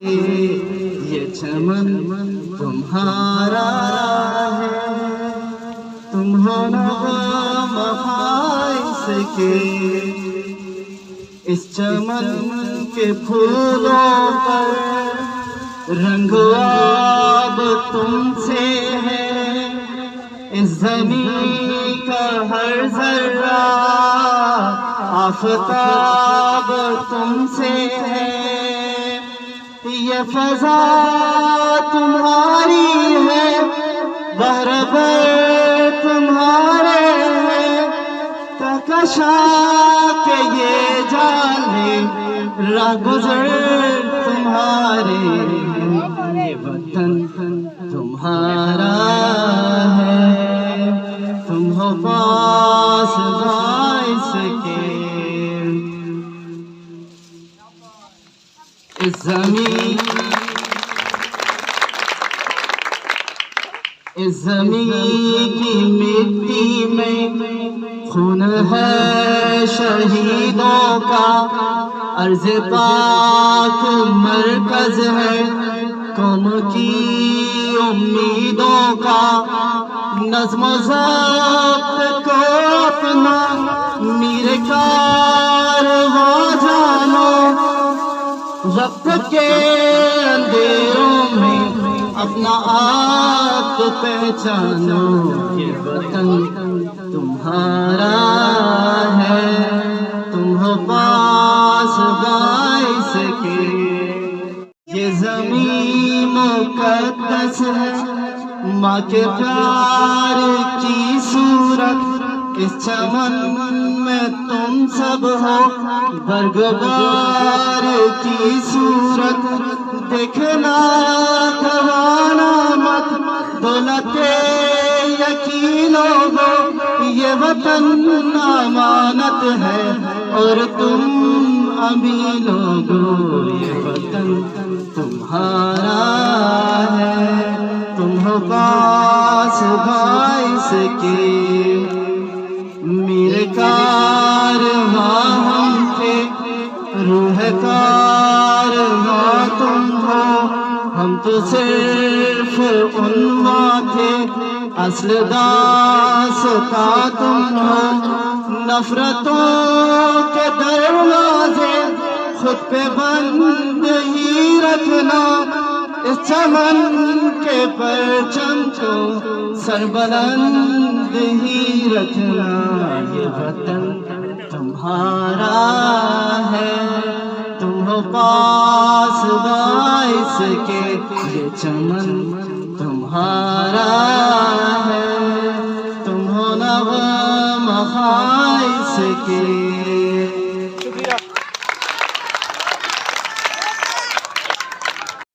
یہ چمن تمہارا ہے، تم ہو نغمہ خائص کے اس چمن کے پھولوں پر رنگ آب تم سے ہے، اس زمین کا ہر ذرہ آفتاب تم سے ہے، یہ فضا تمہاری ہے، بحر بر تمہارے ہے، کہکشاں کہ یہ جانے راہ گزر تمہارے، یہ وطن تمہارا ہے، تم ہو پاس باعث کے اس زمین کی مٹی میں خون ہے شہیدوں کا، ارض پاک مرکز ہے قوم کی امیدوں کا، نظم و ضبط کو اپنا میر کارواں جانو، وقت کے اندھیروں میں اپنا آپ پہچانو، یہ وطن تمہارا ہے، تم ہو پاس باعث کے، یہ زمین مقدس ہے، ماں کے پیار کی صورت، اس چمن میں تم سب ہو برگبار کی صورت، دیکھنا گھبرانا مت دولت یقینوں ہو، یہ وطن امانت ہے اور تم امین لوگو، یہ وطن تمہارا ہے، تم ہو پاس باعث کے، میر کارواں ہم تھے، روح کارواں تم ہو، ہم تو صرف عنواں تھے، اصل داستاں تم ہو، نفرتوں کے دروازے خود پہ بند ہی رکھنا، اس چمن کے پرچم کو سربلند ہی رکھنا، یہ وطن تمہارا ہے، تم ہو پاس باعث کے، یہ چمن تمہارا ہے، تم ہو نغمہ خائص کے۔